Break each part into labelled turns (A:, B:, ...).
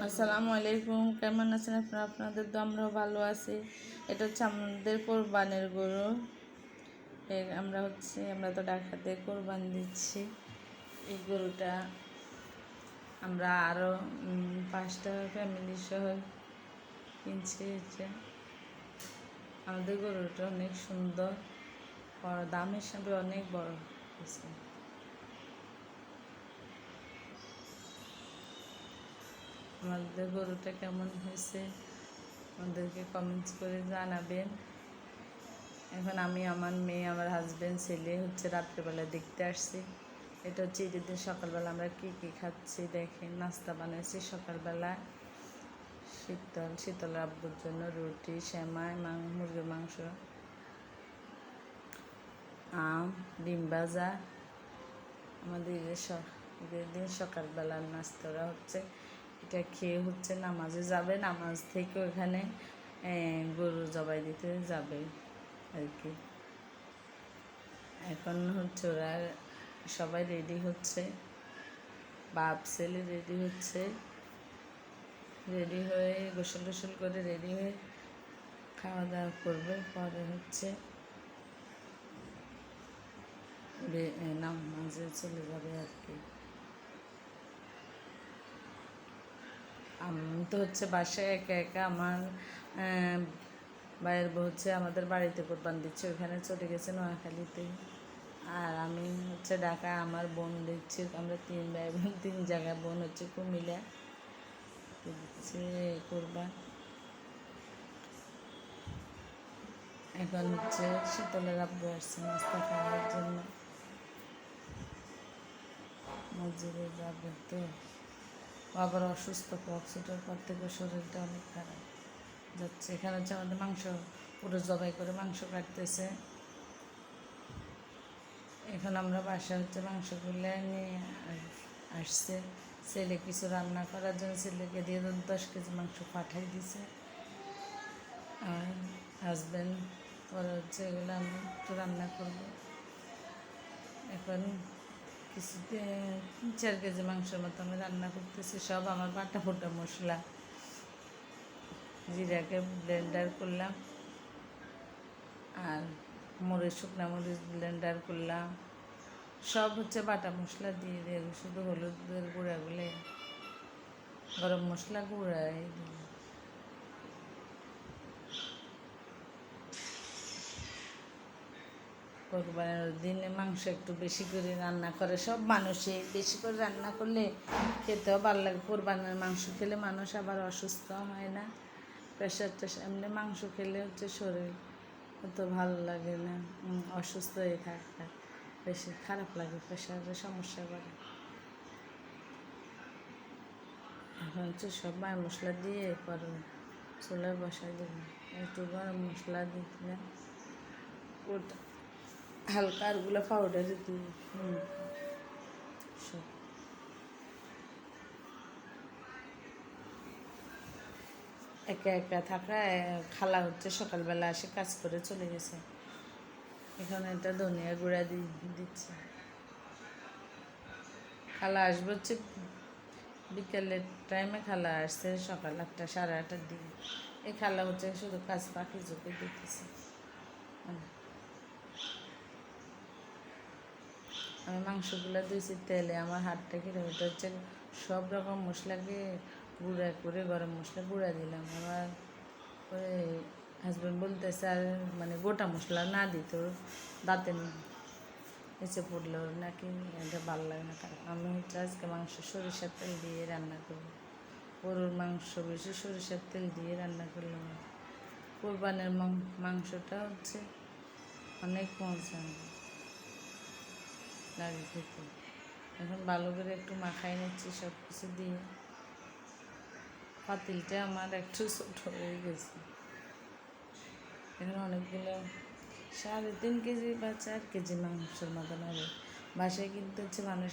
A: আসসালামু আলাইকুম, কেমন আছেন আপনারা? আপনাদের তো আমরাও ভালো আছি। এটা হচ্ছে আমাদের কোরবানের গরু। আমরা তো ঢাকাতে কোরবান দিচ্ছি। এই গরুটা আমরা আরও 5টা ফ্যামিলি সহ কিনছি। আমাদের গরুটা অনেক সুন্দর, দাম হিসাবে অনেক বড় হয়েছে। আমাদের গরুটা কেমন হয়েছে আমাদেরকে কমেন্টস করে জানাবেন। এখন আমি, আমার মেয়ে, আমার হাজব্যান্ড, ছেলে রাত্রেবেলা দেখতে আসছি। এটা হচ্ছে ঈদের দিন সকালবেলা আমরা কী কী খাচ্ছি দেখেন। নাস্তা বানাইছি সকালবেলা, শীতল আব্বুর জন্য রুটি, সেমাই, মুরগির মাংস, আম, ডিম ভাজা। আমাদের ঈদের দিন সকালবেলার নাস্তাটা এটা খেয়ে নামাজে যাবে। নামাজ থেকে ওখানে গরু জবাই দিতে যাবে আর কি। এখন ওরা সবাই রেডি হচ্ছে, বাপ ছেলে রেডি হয়ে গোসল টোসল করে রেডি হয়ে খাওয়া দাওয়া করবে। পরে নামাজে চলে যাবে আর কি। আমি তো বাসায় একা একা, আমার ভাইয়ের বউ আমাদের বাড়িতে কোরবান দিচ্ছে, ওখানে চলে গেছে নোয়াখালীতে। আর আমি ঢাকায়, আমার বোন দিচ্ছে। আমরা 3 ভাই বোন, 3 জায়গায়। বোন কুমিল্লা দিচ্ছে কোরবান। এখন শীতলের আব্বু আসছে নাস্তা খাওয়ার জন্য, মসজিদে যাবে। তো আবার অসুস্থ, পক্সিটার পর থেকে শরীরটা অনেক খারাপ যাচ্ছে। এখানে আমাদের মাংস পুরো জবাই করে মাংস কাটতেছে। এখন আমরা বাসায় মাংসগুলো নিয়ে আসছে। ছেলে কিছু রান্না করার জন্য ছেলেকে দিয়ে 10 কেজি মাংস পাঠাই দিছে। আর হাজব্যান্ড পরে এগুলো আমি একটু রান্না করব। এখন 3-4 কেজি মাংসের মতো আমি রান্না করতেছি। সব আমার বাটা ফোটা মশলা, জিরাকে ব্লেন্ডার করলাম, আর শুকনা মরিচ ব্লেন্ডার করলাম। সব বাটা মশলা দিয়ে শুধু হলুদের গুঁড়াগুলো, গরম মশলা গুঁড়াই দিলাম। কোরবানের দিনে মাংস একটু বেশি করে রান্না করে সব মানুষই। বেশি করে রান্না করলে খেতেও ভালো লাগে। কোরবানের মাংস খেলে মানুষ আবার অসুস্থ হয় না। প্রেশার এমনি মাংস খেলে শরীর অত ভালো লাগে না, অসুস্থ হয়ে থাকে, বেশি খারাপ লাগে, প্রেশারের সমস্যা করে। এখন সব মায়ের মশলা দিয়ে পরে চুলায় বসাই দেব। একটু গরম মশলা দিলাম, ওটা হালকা, আরগুলো পাউডার দিই। সব একা একা থাকা, খালা সকালবেলা এসে কাজ করে চলে গেছে। এখানে এটা ধনিয়া গুঁড়া দিচ্ছে। খালা আসবে বিকেলের টাইমে। খালা আসছে সকাল 8টা, 8:30-8টার দিকে। এই খালা শুধু কাজ পাখি ঝুঁকে দিতেছে। আমি মাংসগুলো দিয়েছি তেলে, আমার হাতটা কিনে ওটা সব রকম মশলাকে গুঁড়া করে গরম মশলা গুঁড়া দিলাম। আমার ওই হাজব্যান্ড বলতেছে আর গোটা মশলা না দিত, দাঁতে নিচে পড়লো নাকি, এটা ভালো লাগে না। আমি আজকে মাংস সরিষার তেল দিয়ে রান্না করব। গরুর মাংস বেশি সরিষার তেল দিয়ে রান্না করলাম। কোরবানের মাংসটা অনেক মজা লাগে খেতে। এখন ভালো করে একটু মাখাই নিচ্ছি সব কিছু দিয়ে। পাতিলটা আমার একটু ছোট হয়ে গেছে। এখন অনেকগুলো 3.5 কেজি বা 4 কেজি মাংসের মতন হবে। বাসায় কিন্তু মানুষ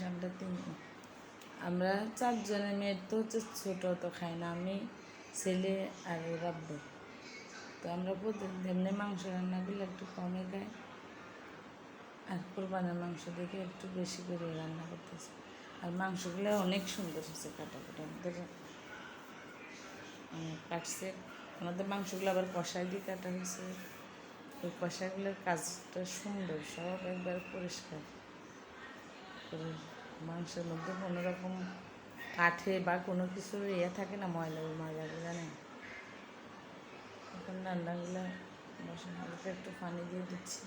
A: আমরা 4 জনের। মেয়ের তো ছোটো তো খাই না, আমি, ছেলে আর রাব্বু। তো আমরা প্রতিদিন এমনি মাংস রান্নাগুলো একটু কমে খাই, আর কোরবানের মাংস দেখে একটু বেশি করে রান্না করতেছি। আর মাংসগুলো অনেক সুন্দর হয়েছে, কাটা আমাদের কাটছে। আমাদের মাংসগুলো আবার কষাই দিয়ে কাটা হয়েছে। ওই কষাগুলোর কাজটা সুন্দর, সব একবার পরিষ্কার করে। মাংসের মধ্যে কোনো রকম কাঠে বা কোনো কিছুর থাকে না, ময়লাগুলো নেই। এখন রান্নাগুলো হালকা একটু পানি দিয়ে দিচ্ছি।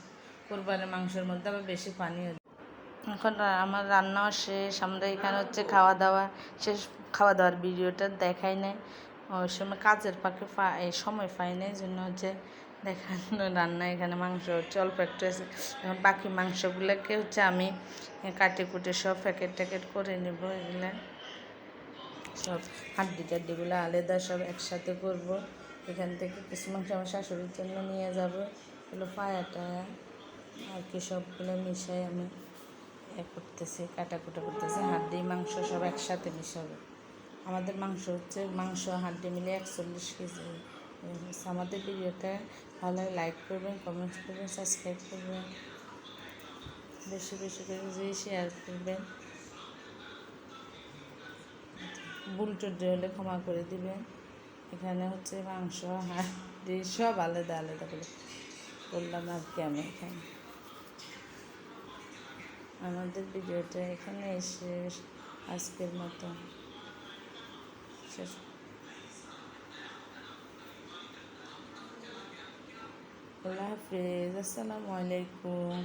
A: কোরবানির মাংসের মধ্যে আবার বেশি পানি হচ্ছে। এখন আমার রান্নাও শেষ, আমরা এখানে হচ্ছে খাওয়া দাওয়া শেষ। খাওয়া দাওয়ার ভিডিওটা দেখাই নাই, ওই সময় কাজের পাকে সময় পাই নাই, জন্য হচ্ছে দেখানো রান্না। এখানে মাংস হচ্ছে অল্প একটু আছে। এখন বাকি মাংসগুলোকে হচ্ছে আমি কাটে কুটে সব প্যাকেট করে নেব। এগুলো সব হাড্ডিগুলো আলাদা, সব একসাথে করব। এখান থেকে কিছু মাংস আমার শাশুড়ির জন্য নিয়ে যাব, এগুলো পায়াটা আর কি সবগুলো মিশাই আমি করতেছি, কাটাকুটা করতেছি। হাড্ডি মাংস সব একসাথে মিশাবো। আমাদের মাংস হচ্ছে মাংস হাড্ডি মিলে 41 কেজি। আমাদের ভিডিওটা ভালো লাগে লাইক করবেন, কমেন্টস করবেন, সাবস্ক্রাইব করবেন, বেশি বেশি করে শেয়ার করবেন। ভুল টুটি হলে ক্ষমা করে দিবেন। এখানে হচ্ছে মাংস হাড্ডি সব আলাদা আলাদা করে বললাম আর কি। আমি এখানে আমাদের ভিডিওটা এখানে শেষ, আজকের মতো শেষ। আল্লাহ হাফিজ, আসসালামু আলাইকুম।